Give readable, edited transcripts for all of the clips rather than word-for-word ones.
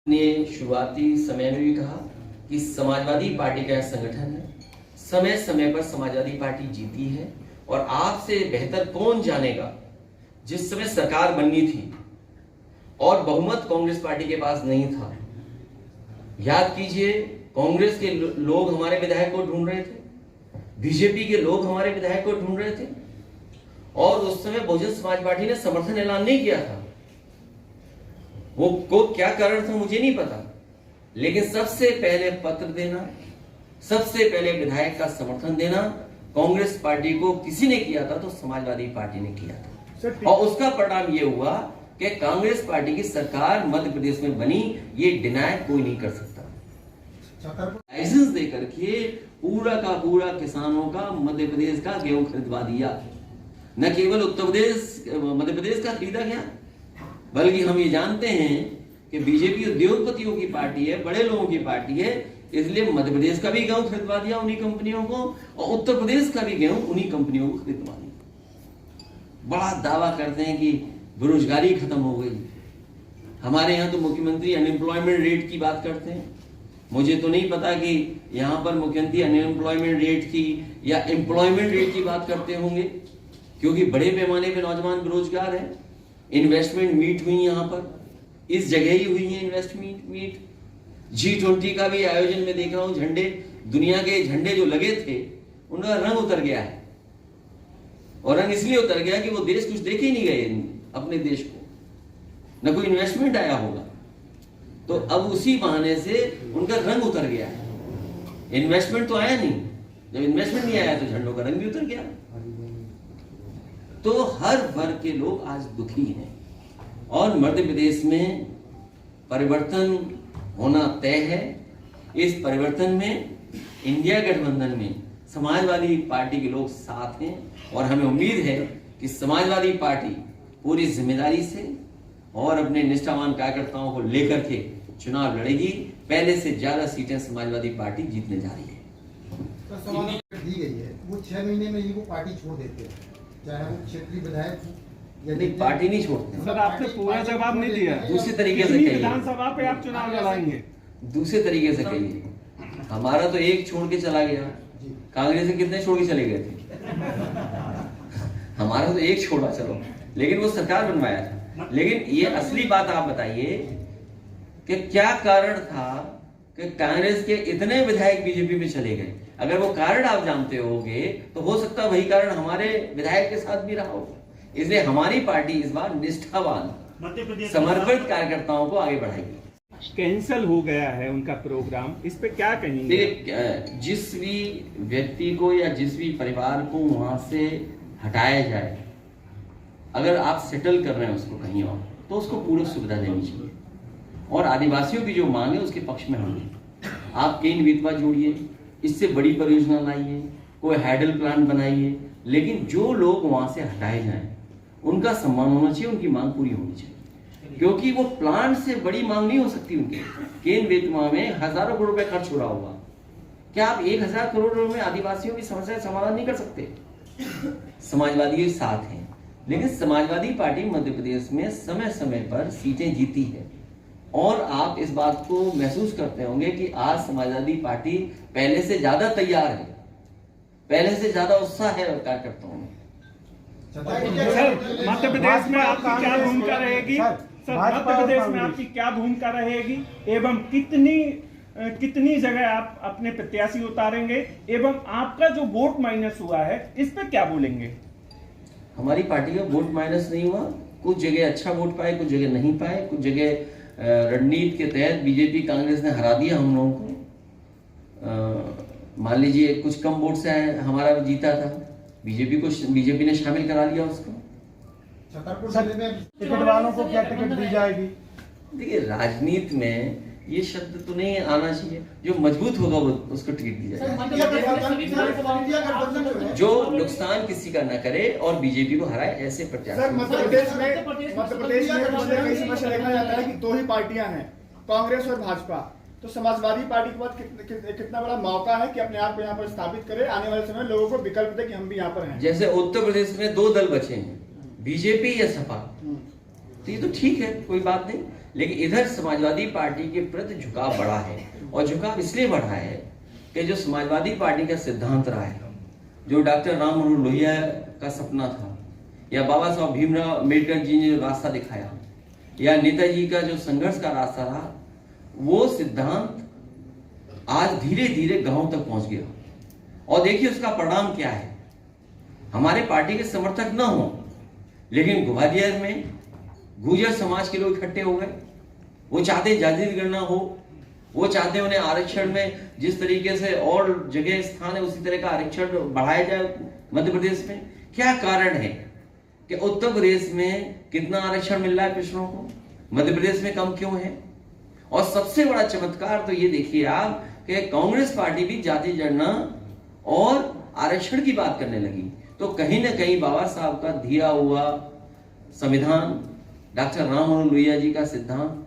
ने शुरुआती समय में भी कहा कि समाजवादी पार्टी का संगठन है, समय समय पर समाजवादी पार्टी जीती है और आपसे बेहतर कौन जानेगा। जिस समय सरकार बननी थी और बहुमत कांग्रेस पार्टी के पास नहीं था, याद कीजिए, कांग्रेस के लोग हमारे विधायक को ढूंढ रहे थे, बीजेपी के लोग हमारे विधायक को ढूंढ रहे थे और उस समय बहुजन समाज पार्टी ने समर्थन ऐलान नहीं किया था। वो को क्या कारण था मुझे नहीं पता, लेकिन सबसे पहले पत्र देना, सबसे पहले विधायक का समर्थन देना कांग्रेस पार्टी को किसी ने किया था तो समाजवादी पार्टी ने किया था। और उसका परिणाम ये हुआ कि कांग्रेस पार्टी की सरकार मध्य प्रदेश में बनी, ये डिनाय कोई नहीं कर सकता। लाइसेंस देकर के पूरा का पूरा किसानों का मध्य प्रदेश का गेहूं खरीदवा दिया। न केवल उत्तर प्रदेश मध्य प्रदेश का खरीदा गया, बल्कि हम ये जानते हैं कि बीजेपी उद्योगपतियों की पार्टी है, बड़े लोगों की पार्टी है, इसलिए मध्य प्रदेश का भी गेहूं खरीदवा दिया उन्हीं कंपनियों को और उत्तर प्रदेश का भी गेहूं उन्हीं कंपनियों को खरीदवा दिया। बड़ा दावा करते हैं कि बेरोजगारी खत्म हो गई। हमारे यहाँ तो मुख्यमंत्री अनएम्प्लॉयमेंट रेट की बात करते हैं। मुझे तो नहीं पता कि यहाँ पर मुख्यमंत्री अनएम्प्लॉयमेंट रेट की या एम्प्लॉयमेंट रेट की बात करते होंगे, क्योंकि बड़े पैमाने पे नौजवान बेरोजगार हैं। इन्वेस्टमेंट मीट हुई यहाँ पर, इस जगह ही हुई है इन्वेस्टमेंट मीट। G20 का भी आयोजन में देख रहा हूं, झंडे, दुनिया के झंडे जो लगे थे उनका रंग उतर गया है। और रंग इसलिए उतर गया कि वो देश कुछ देखे ही नहीं गए अपने देश को, न कोई इन्वेस्टमेंट आया होगा, तो अब उसी बहाने से उनका रंग उतर गया है। इन्वेस्टमेंट तो आया नहीं, जब इन्वेस्टमेंट नहीं आया तो झंडों का रंग भी उतर गया। तो हर वर्ग के लोग आज दुखी हैं और मध्य प्रदेश में परिवर्तन होना तय है। इस परिवर्तन में इंडिया गठबंधन में समाजवादी पार्टी के लोग साथ हैं और हमें उम्मीद है कि समाजवादी पार्टी पूरी जिम्मेदारी से और अपने निष्ठावान कार्यकर्ताओं को लेकर के चुनाव लड़ेगी। पहले से ज्यादा सीटें समाजवादी पार्टी जीतने जा रही है। दी गई है, वो 6 महीने में ही वो पार्टी छोड़ देते हैं, चाहे वो क्षेत्रीय विधायक हो। नहीं, पार्टी नहीं छोड़ते। सर, आपने पूरा जवाब नहीं दिया। दूसरे तरीके से कहिए, विधानसभा पे आप चुनाव लड़ाएंगे। दूसरे तरीके से कहिए, हमारा तो एक छोड़ के चला गया, कांग्रेस से कितने छोड़ के चले गए थे? हमारा तो एक छोड़ा, चलो, लेकिन वो सरकार बनवाया था। लेकिन ये असली बात आप बताइए कि क्या कारण था कि कांग्रेस के इतने विधायक बीजेपी में चले गए? अगर वो कारण आप जानते होगे तो हो सकता है वही कारण हमारे विधायक के साथ भी रहा हो। इसलिए हमारी पार्टी इस बार निष्ठावान समर्पित कार्यकर्ताओं को आगे बढ़ाएगी। कैंसिल हो गया है उनका प्रोग्राम, इस पे क्या कहेंगे? जिस भी व्यक्ति को या जिस भी परिवार को वहां से हटाया जाए, अगर आप सेटल कर रहे हैं उसको कहीं और, तो उसको पूरी सुविधा देनी चाहिए। और आदिवासियों की जो मांग है उसके पक्ष में हम हैं। आप केन बेतवा जोड़िए, इससे बड़ी परियोजना लाइए, कोई हाइडल प्लान बनाइए, लेकिन जो लोग वहां से हटाए जाएं उनका सम्मान होना चाहिए, उनकी मांग पूरी होनी चाहिए, क्योंकि वो प्लांट से बड़ी मांग नहीं हो सकती उनकी। केन बेतवा में हजारों करोड़ रुपए खर्च हो रहा होगा, क्या आप 1000 करोड़ में आदिवासियों की समस्या समाधान नहीं कर सकते? समाजवादी साथ हैं, लेकिन समाजवादी पार्टी मध्य प्रदेश में समय समय पर सीटें जीती है और आप इस बात को महसूस करते होंगे कि आज समाजवादी पार्टी पहले से ज्यादा तैयार है, पहले से ज्यादा उत्साह है कार्यकर्ताओं में। सर, मध्य प्रदेश में आपकी क्या भूमिका रहेगी? सर, मध्य प्रदेश में आपकी क्या भूमिका रहेगी एवं कितनी जगह आप अपने प्रत्याशी उतारेंगे एवं आपका जो वोट माइनस हुआ है इस पे क्या बोलेंगे? हमारी पार्टी का वोट माइनस नहीं हुआ, कुछ जगह अच्छा वोट पाए, कुछ जगह नहीं पाए, कुछ जगह रणनीति के तहत बीजेपी कांग्रेस ने हरा दिया हम लोगों को। मान लीजिए कुछ कम वोट से हमारा जीता था, बीजेपी ने शामिल करा लिया उसको। छतरपुर जिले में टिकट वालों को क्या टिकट दी जाएगी? देखिए, राजनीति में ये शब्द तो नहीं आना चाहिए, जो मजबूत होगा वो उसको टिकट दी जाएगी, जो नुकसान किसी का न करे और बीजेपी को हराए, ऐसे प्रत्याशी। मध्य प्रदेश में कई समस्या देखा जाता है कि 2 ही पार्टियां हैं, कांग्रेस और भाजपा। तो समाजवादी पार्टी के पास कितना बड़ा मौका है कि अपने आप को यहाँ पर स्थापित करे, आने वाले समय लोगों को विकल्प दे कि हम भी यहाँ पर हैं। जैसे उत्तर प्रदेश में 2 दल बचे हैं, बीजेपी या सपा। तो ये तो ठीक है, कोई बात नहीं। लेकिन इधर समाजवादी पार्टी के प्रति झुकाव बढ़ा है, और झुकाव इसलिए बढ़ा है कि जो समाजवादी पार्टी का सिद्धांत रहा है, जो डॉक्टर राम मनोहर लोहिया का सपना था, या बाबा साहब भीमराव अम्बेडकर जी ने जो रास्ता दिखाया, या नेताजी का जो संघर्ष का रास्ता रहा, वो सिद्धांत आज धीरे धीरे गांव तक पहुंच गया। और देखिए उसका परिणाम क्या है। हमारे पार्टी के समर्थक न हो, लेकिन ग्वालियर में गुर्जर समाज के लोग इकट्ठे हो गए। वो चाहते जाति गणना हो, वो चाहते उन्हें आरक्षण में जिस तरीके से और जगह स्थान है उसी तरह का आरक्षण बढ़ाया जाए मध्य प्रदेश में। क्या कारण है कि उत्तर प्रदेश में कितना आरक्षण मिल रहा है पिछड़ों को, मध्य प्रदेश में कम क्यों है? और सबसे बड़ा चमत्कार तो ये देखिए आप कि कांग्रेस पार्टी भी जाति गणना और आरक्षण की बात करने लगी। तो कहीं ना कहीं बाबा साहब का दिया हुआ संविधान, डॉक्टर राम मनोहर लोहिया जी का सिद्धांत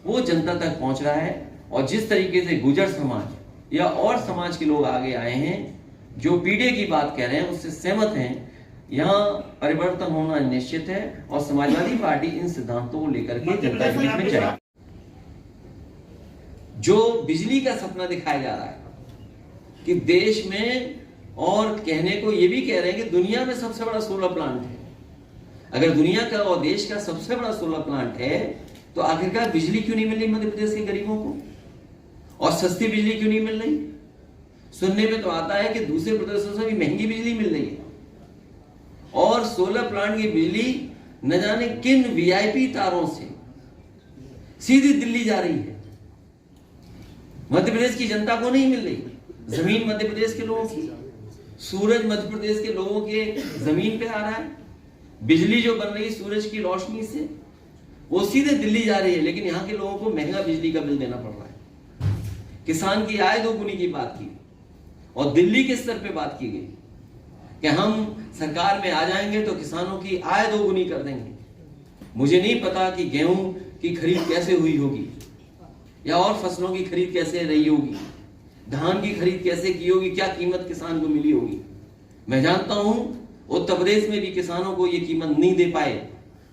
वो जनता तक पहुंच रहा है। और जिस तरीके से गुर्जर समाज या और समाज के लोग आगे आए हैं, जो पीढ़ी की बात कह रहे हैं, उससे सहमत हैं, यहाँ परिवर्तन होना निश्चित है। और समाजवादी पार्टी इन सिद्धांतों को लेकर के जनता के बीच में जाएगी। जो बिजली का सपना दिखाया जा रहा है कि देश में, और कहने को ये भी कह रहे हैं कि दुनिया में सबसे बड़ा सोलर प्लांट है। अगर दुनिया का और देश का सबसे बड़ा सोलर प्लांट है, तो आखिरकार बिजली क्यों नहीं मिल रही मध्य प्रदेश के गरीबों को, और सस्ती बिजली क्यों नहीं मिल रही? सुनने में तो आता है कि दूसरे प्रदेशों से भी महंगी बिजली मिल रही है। और सोलर प्लांट की बिजली न जाने किन वीआईपी तारों से सीधी दिल्ली जा रही है, मध्य प्रदेश की जनता को नहीं मिल रही। जमीन मध्य प्रदेश के लोगों की, सूरज मध्य प्रदेश के लोगों के जमीन पे आ रहा है। बिजली जो बन रही है सूरज की रोशनी से, वो सीधे दिल्ली जा रही है, लेकिन यहाँ के लोगों को महंगा बिजली का बिल देना पड़ रहा है। किसान की आय दोगुनी की बात की, और दिल्ली के स्तर पे बात की गई कि हम सरकार में आ जाएंगे तो किसानों की आय दोगुनी कर देंगे। मुझे नहीं पता कि गेहूं की खरीद कैसे हुई होगी, या और फसलों की खरीद कैसे रही होगी, धान की खरीद कैसे की होगी, क्या कीमत किसान को मिली होगी। मैं जानता हूं उत्तर प्रदेश में भी किसानों को ये कीमत नहीं दे पाए,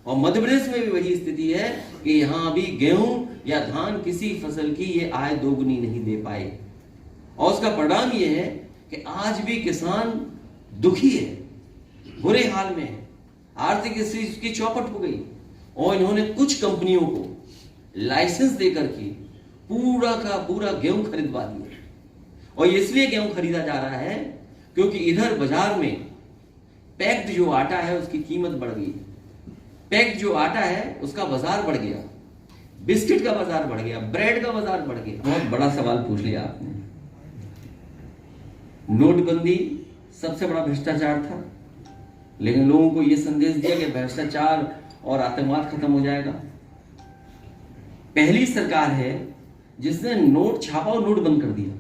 और मध्य प्रदेश में भी वही स्थिति है कि यहां भी गेहूं या धान किसी फसल की ये आय दोगुनी नहीं दे पाए। और उसका परिणाम ये है कि आज भी किसान दुखी है, बुरे हाल में है, आर्थिक स्थिति उसकी चौपट हो गई। और इन्होंने कुछ कंपनियों को लाइसेंस देकर के पूरा का पूरा गेहूं खरीदवा दिया। और इसलिए गेहूं खरीदा जा रहा है क्योंकि इधर बाजार में पैक्ड जो आटा है उसकी कीमत बढ़ गई, पैक्ड जो आटा है उसका बाजार बढ़ गया, बिस्किट का बाजार बढ़ गया, ब्रेड का बाजार बढ़ गया। बहुत बड़ा सवाल पूछ लिया आपने। नोटबंदी सबसे बड़ा भ्रष्टाचार था, लेकिन लोगों को यह संदेश दिया कि भ्रष्टाचार और आतंकवाद खत्म हो जाएगा। पहली सरकार है जिसने नोट छापा और नोट बंद कर दिया।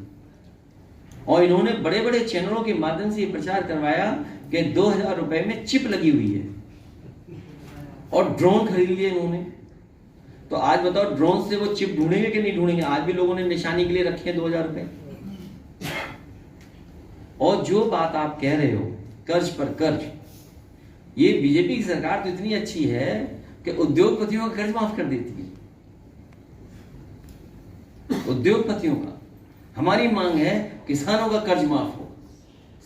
और इन्होंने बड़े बड़े चैनलों के माध्यम से प्रचार करवाया कि 2000 रुपए में चिप लगी हुई है, और ड्रोन खरीद लिए इन्होंने। तो आज बताओ ड्रोन से वो चिप ढूंढेंगे कि नहीं ढूंढेंगे? आज भी लोगों ने निशानी के लिए रखे हैं 2000 रुपए। और जो बात आप कह रहे हो कर्ज पर कर्ज, ये बीजेपी की सरकार तो इतनी अच्छी है कि उद्योगपतियों का कर्ज माफ कर देती है। उद्योगपतियों का, हमारी मांग है किसानों का कर्ज माफ हो,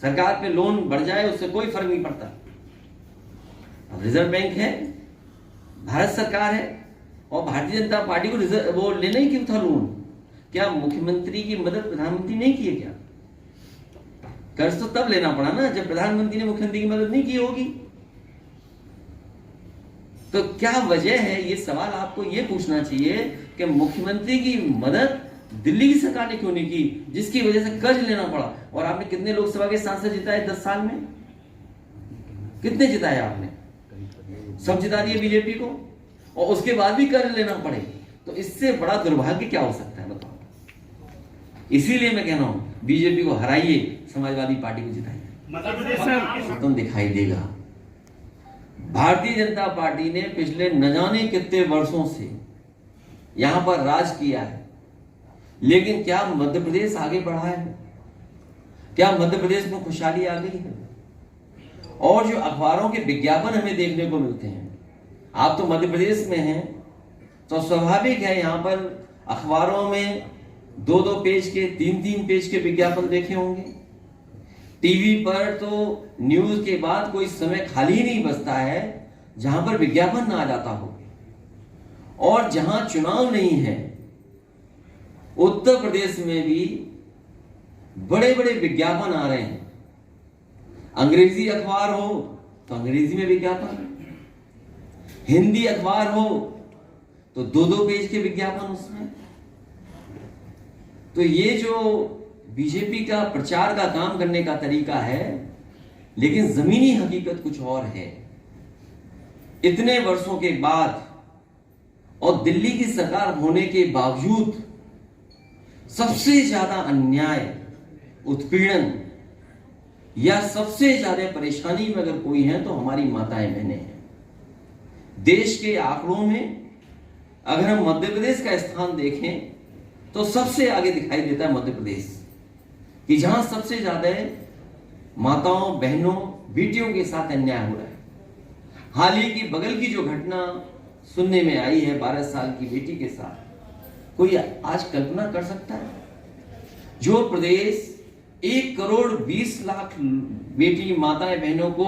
सरकार पे लोन बढ़ जाए, उससे कोई फर्क नहीं पड़ता। अब रिजर्व बैंक है, भारत सरकार है, और भारतीय जनता पार्टी को वो लेना ही क्यों था लोन? क्या मुख्यमंत्री की मदद प्रधानमंत्री नहीं की है क्या? कर्ज तो तब लेना पड़ा ना जब प्रधानमंत्री ने मुख्यमंत्री की मदद नहीं की होगी। तो क्या वजह है? ये सवाल आपको ये पूछना चाहिए कि मुख्यमंत्री की मदद दिल्ली की सरकार ने क्यों नहीं की, जिसकी वजह से कर्ज लेना पड़ा। और आपने कितने लोकसभा के सांसद जिताए 10 साल में? कितने जिताए आपने? सब जिता दिए बीजेपी को, और उसके बाद भी कर्ज लेना पड़े। तो इससे बड़ा दुर्भाग्य क्या हो सकता है बताओ? इसीलिए मैं कह रहा हूं बीजेपी को हराइए, समाजवादी पार्टी को जिताइए, खत्म दिखाई देगा। भारतीय जनता पार्टी ने पिछले न जाने कितने वर्षों से यहां पर राज किया है, लेकिन क्या मध्य प्रदेश आगे बढ़ा है? क्या मध्य प्रदेश में खुशहाली आ गई है? और जो अखबारों के विज्ञापन हमें देखने को मिलते हैं आप तो मध्य प्रदेश में हैं, तो स्वाभाविक है यहाँ पर अखबारों में 2-2 पेज के 3-3 पेज के विज्ञापन देखे होंगे। टीवी पर तो न्यूज के बाद कोई समय खाली नहीं बचता है जहां पर विज्ञापन ना आ जाता हो। और जहां चुनाव नहीं है, उत्तर प्रदेश में भी बड़े बड़े विज्ञापन आ रहे हैं। अंग्रेजी अखबार हो तो अंग्रेजी में विज्ञापन, हिंदी अखबार हो तो 2-2 पेज के विज्ञापन उसमें। तो ये जो बीजेपी का प्रचार का काम करने का तरीका है, लेकिन जमीनी हकीकत कुछ और है। इतने वर्षों के बाद और दिल्ली की सरकार होने के बावजूद सबसे ज्यादा अन्याय, उत्पीड़न या सबसे ज्यादा परेशानी में अगर कोई है तो हमारी माताएं बहनें हैं। देश के आंकड़ों में अगर हम मध्य प्रदेश का स्थान देखें तो सबसे आगे दिखाई देता है मध्य प्रदेश, कि जहां सबसे ज्यादा माताओं, बहनों, बेटियों के साथ अन्याय हो रहा है। हाल ही की बगल की जो घटना सुनने में आई है 12 साल की बेटी के साथ, कोई आज कल्पना कर सकता है? जो प्रदेश 1,20,00,000 बेटी, माताएं, बहनों को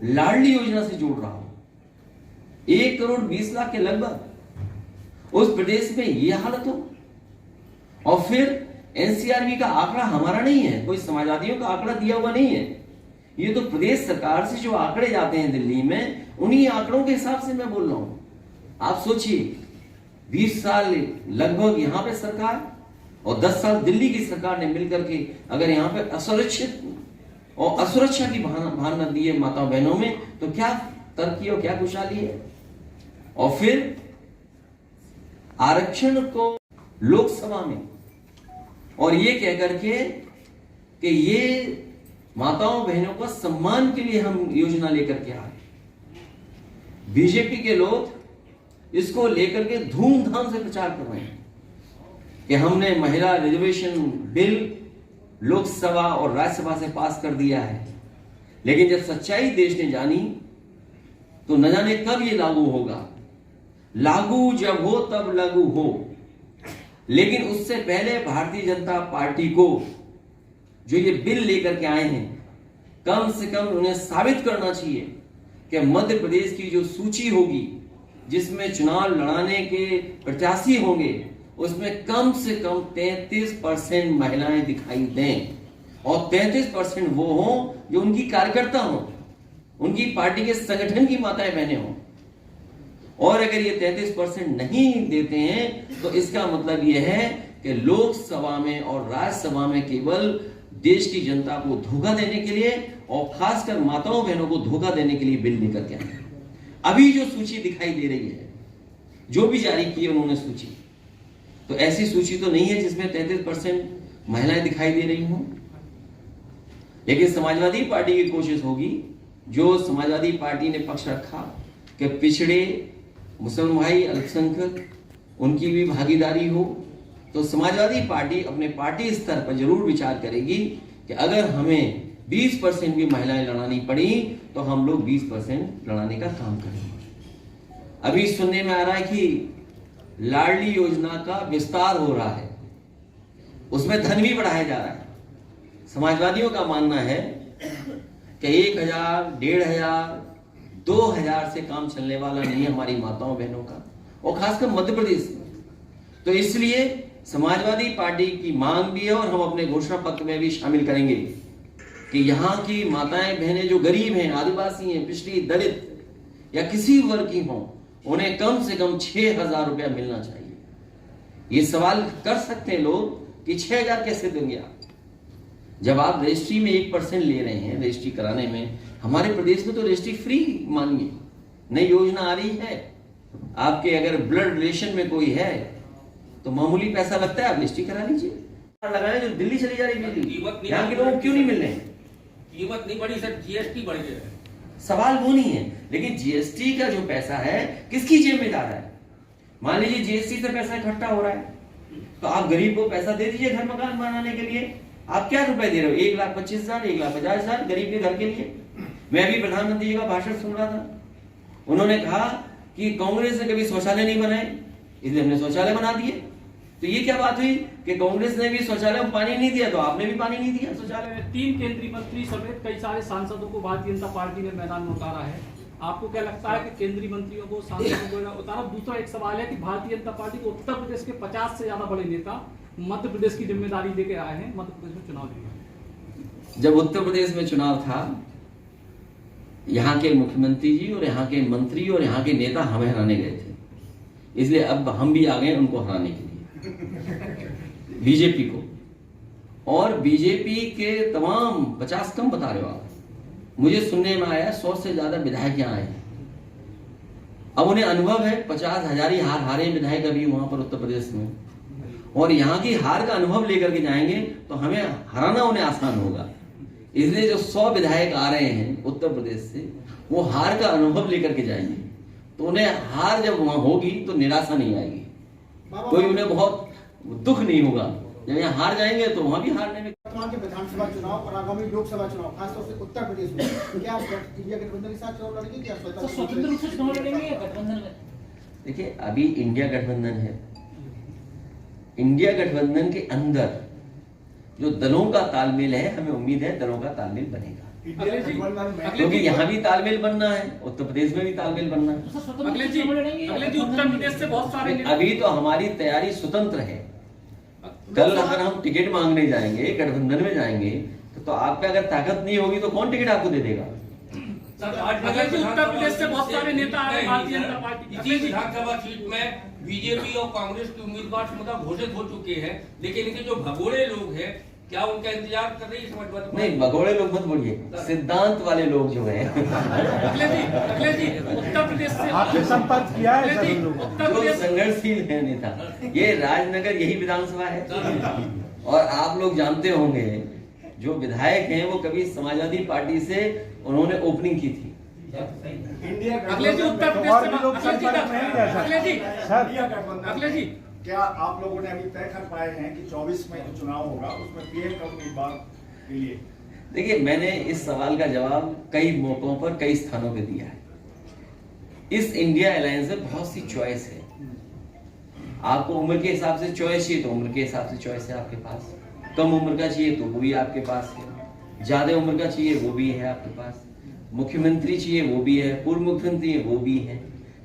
लाडली योजना से जोड़ रहा हो, 1,20,00,000 के लगभग, उस प्रदेश में यह हालत हो। और फिर एनसीआरबी का आंकड़ा हमारा नहीं है, कोई समाजवादियों का आंकड़ा दिया हुआ नहीं है, ये तो प्रदेश सरकार से जो आंकड़े जाते हैं दिल्ली में, उन्हीं आंकड़ों के हिसाब से मैं बोल रहा हूं। आप सोचिए, 20 साल लगभग यहां पे सरकार और 10 साल दिल्ली की सरकार ने मिलकर के अगर यहां पे असुरक्षित और असुरक्षा की भावना दी है माताओं बहनों में, तो क्या तरक्की और क्या खुशहाली है। और फिर आरक्षण को लोकसभा में और ये कह करके कि ये माताओं बहनों को सम्मान के लिए हम योजना लेकर के आए। बीजेपी के लोग इसको लेकर के धूमधाम से प्रचार कर रहे हैं कि हमने महिला रिजर्वेशन बिल लोकसभा और राज्यसभा से पास कर दिया है। लेकिन जब सच्चाई देश ने जानी तो न जाने कब ये लागू होगा। लागू जब हो तब लागू हो, लेकिन उससे पहले भारतीय जनता पार्टी को जो ये बिल लेकर के आए हैं, कम से कम उन्हें साबित करना चाहिए कि मध्य प्रदेश की जो सूची होगी जिसमें चुनाव लड़ाने के प्रत्याशी होंगे, उसमें कम से कम 33% महिलाएं दिखाई दें और 33% वो हों जो उनकी कार्यकर्ता हों, उनकी पार्टी के संगठन की माताएं बहनें हों। और अगर ये 33% नहीं देते हैं तो इसका मतलब यह है कि लोकसभा में और राज्यसभा में केवल देश की जनता को धोखा देने के लिए और खासकर माताओं बहनों को धोखा देने के लिए बिल लेकर के आए। अभी जो सूची दिखाई दे रही है, जो भी जारी की है उन्होंने सूची, तो ऐसी सूची तो नहीं है जिसमें 33% महिलाएं दिखाई दे रही हों। लेकिन समाजवादी पार्टी की कोशिश होगी, जो समाजवादी पार्टी ने पक्ष रखा कि पिछड़े मुसलमान भाई, अल्पसंख्यक, उनकी भी भागीदारी हो, तो समाजवादी पार्टी अपने पार्टी स्तर पर जरूर विचार करेगी कि अगर हमें 20% भी महिलाएं लड़ानी पड़ी तो हम लोग 20% लड़ाने का काम करेंगे। अभी सुनने में आ रहा है कि लाडली योजना का विस्तार हो रहा है, उसमें धन भी बढ़ाया जा रहा है। समाजवादियों का मानना है कि 1,000, 1,500, 2,000 से काम चलने वाला नहीं है हमारी माताओं बहनों का, और खासकर मध्य प्रदेश में। तो इसलिए समाजवादी पार्टी की मांग भी है और हम अपने घोषणा पत्र में भी शामिल करेंगे कि यहाँ की माताएं बहनें जो गरीब हैं, आदिवासी हैं, पिछड़ी, दलित या किसी वर्ग की हों, उन्हें कम से कम 6,000 रुपया मिलना चाहिए। ये सवाल कर सकते हैं लोग कि 6,000 कैसे देंगे आप, जब आप रजिस्ट्री में 1% ले रहे हैं रजिस्ट्री कराने में। हमारे प्रदेश में तो रजिस्ट्री फ्री मानिए, नई योजना आ रही है। आपके अगर ब्लड रिलेशन में कोई है तो मामूली पैसा लगता है, आप रजिस्ट्री करा लीजिए। लगाए जो दिल्ली चली जा रही बिजली, यहाँ के लोगों को क्यों नहीं मिल रहे हैं? कीमत नहीं बढ़ी सर, जीएसटी बढ़ गया है। सवाल वो नहीं है, लेकिन जीएसटी का जो पैसा है किसकी जेब में जा रहा है? मान लीजिए जीएसटी से पैसा इकट्ठा हो रहा है, तो आप गरीब को पैसा दे दीजिए घर मकान बनाने के लिए। आप क्या रुपए दे रहे हो? 1,25,000, 1,50,000 गरीब के घर के लिए। मैं अभी प्रधानमंत्री जी का भाषण सुन रहा था, उन्होंने कहा कि कांग्रेस ने कभी शौचालय नहीं बनाए, इसलिए हमने शौचालय बना दिए। तो ये क्या बात हुई कि कांग्रेस ने भी शौचालय में पानी नहीं दिया तो आपने भी पानी नहीं दिया शौचालय में। 3 केंद्रीय मंत्री समेत कई सारे सांसदों को भारतीय जनता पार्टी ने मैदान में उतारा है। आपको क्या लगता है कि केंद्रीय मंत्रियों को, सांसदों को उतारा? दूसरा एक सवाल है कि भारतीय जनता पार्टी को उत्तर प्रदेश के 50 से ज्यादा बड़े नेता मध्य प्रदेश की जिम्मेदारी देकर आए हैं, मध्य प्रदेश में चुनाव लड़ेंगे। जब उत्तर प्रदेश में चुनाव था, यहाँ के मुख्यमंत्री जी और यहाँ के मंत्री और यहाँ के नेता हमें हराने गए थे, इसलिए अब हम भी आ गए उनको हराने के लिए, बीजेपी को। और बीजेपी के तमाम 50 कम बता रहे हो आप, मुझे सुनने में आया 100 से ज्यादा विधायक यहाँ आए हैं। अब उन्हें अनुभव है, 50,000 ही हारे विधायक अभी वहां पर उत्तर प्रदेश में, और यहाँ की हार का अनुभव लेकर के जाएंगे तो हमें हराना उन्हें आसान होगा। इसलिए जो 100 विधायक आ रहे हैं उत्तर प्रदेश से, वो हार का अनुभव लेकर के जाएंगे, तो उन्हें हार जब वहां होगी तो निराशा नहीं आएगी, कोई उन्हें बहुत दुख नहीं होगा। जब यहाँ हार जाएंगे तो वहां भी हारने में। वर्तमान के विधानसभा चुनाव और आगामी लोकसभा चुनाव, खासतौर से उत्तर प्रदेश में, क्या आप इंडिया गठबंधन के साथ चुनाव लड़ेंगे क्या स्वतंत्र रूप से चुनाव लड़ेंगे या गठबंधन में? देखिए, अभी इंडिया गठबंधन है। इंडिया गठबंधन के अंदर जो दलों का तालमेल है, हमें उम्मीद है दलों का तालमेल बनेगा, क्योंकि यहाँ भी तालमेल बनना है, उत्तर प्रदेश में भी तालमेल बनना है। अगले जी उत्तर प्रदेश से बहुत सारे अभी तो हमारी तैयारी स्वतंत्र है। कल अगर हम टिकट मांगने जाएंगे, गठबंधन में जाएंगे, तो आप पे अगर ताकत नहीं होगी तो कौन टिकट आपको दे देगा? उत्तर प्रदेश से बहुत सारे नेता आ रहे हैं भारतीय जनता पार्टी। इसी विधानसभा सीट में बीजेपी और कांग्रेस के उम्मीदवार मतलब घोषित हो चुके हैं, लेकिन इनके जो भगोड़े लोग हैं, क्या उनका इंतजार कर रही है समाजवादी? नहीं, भगोड़े लोग मत बोलिए, सिद्धांत वाले लोग जो हैं। अखिलेश जी उत्तर प्रदेश से आपने संपर्क किया है सभी लोगों? जो संघर्षशील है नेता, ये राजनगर यही विधानसभा है, और आप लोग जानते होंगे जो विधायक हैं वो कभी समाजवादी पार्टी से उन्होंने ओपनिंग की थी। अखिलेश जी उत्तर प्रदेश से क्या आप लोगों ने अभी तय कर पाए हैं कि 24 में जो चुनाव होगा उसमें पीएम का उम्मीदवार के लिए? देखिए, मैंने इस सवाल का जवाब कई मौकों पर कई स्थानों पे दिया है। इस इंडिया अलायंस में बहुत सी चॉइस है। आपको उम्र के हिसाब से चॉइस चाहिए तो उम्र के हिसाब से चॉइस है आपके पास, कम उम्र का चाहिए तो वो भी आपके पास है, ज्यादा उम्र का चाहिए वो भी है आपके पास, मुख्यमंत्री चाहिए वो भी है, पूर्व मुख्यमंत्री है वो भी है।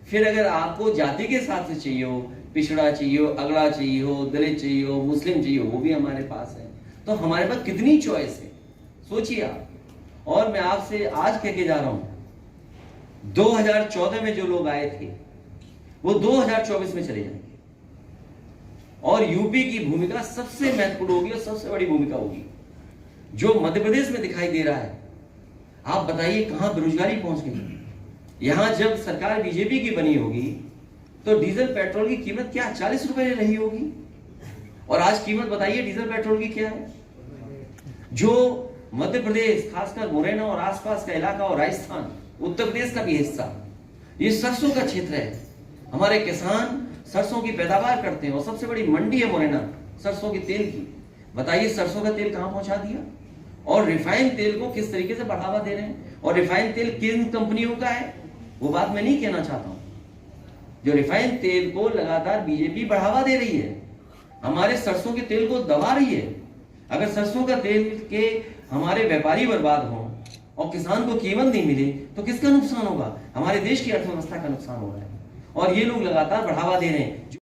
फिर अगर आपको जाति के हिसाब से चाहिए हो, पिछड़ा चाहिए हो, अगड़ा चाहिए हो, दलित चाहिए हो, मुस्लिम चाहिए हो, वो भी हमारे पास है। तो हमारे पास कितनी चॉइस है, सोचिए आप। और मैं आपसे आज कह के जा रहा हूं, 2014 में जो लोग आए थे वो 2024 में चले जाएंगे, और यूपी की भूमिका सबसे महत्वपूर्ण होगी और सबसे बड़ी भूमिका होगी। जो मध्य प्रदेश में दिखाई दे रहा है, आप बताइए कहां बेरोजगारी पहुंच गई। यहां जब सरकार बीजेपी की बनी होगी तो डीजल पेट्रोल की कीमत क्या 40 रुपए रही होगी, और आज कीमत बताइए डीजल पेट्रोल की क्या है। जो मध्य प्रदेश, खासकर मुरैना और आसपास का इलाका और राजस्थान, उत्तर प्रदेश का भी हिस्सा, ये सरसों का क्षेत्र है। हमारे किसान सरसों की पैदावार करते हैं और सबसे बड़ी मंडी है मुरैना सरसों के तेल की। बताइए सरसों का तेल कहां पहुंचा दिया, और रिफाइंड तेल को किस तरीके से बढ़ावा दे रहे हैं। और रिफाइंड तेल किन कंपनियों का है वो बात मैं नहीं कहना चाहता हूं। जो रिफाइंड तेल को लगातार बीजेपी बढ़ावा दे रही है, हमारे सरसों के तेल को दबा रही है। अगर सरसों का तेल के हमारे व्यापारी बर्बाद हो और किसान को कीमत नहीं मिले तो किसका नुकसान होगा? हमारे देश की अर्थव्यवस्था का नुकसान हो रहा है, और ये लोग लगातार बढ़ावा दे रहे हैं।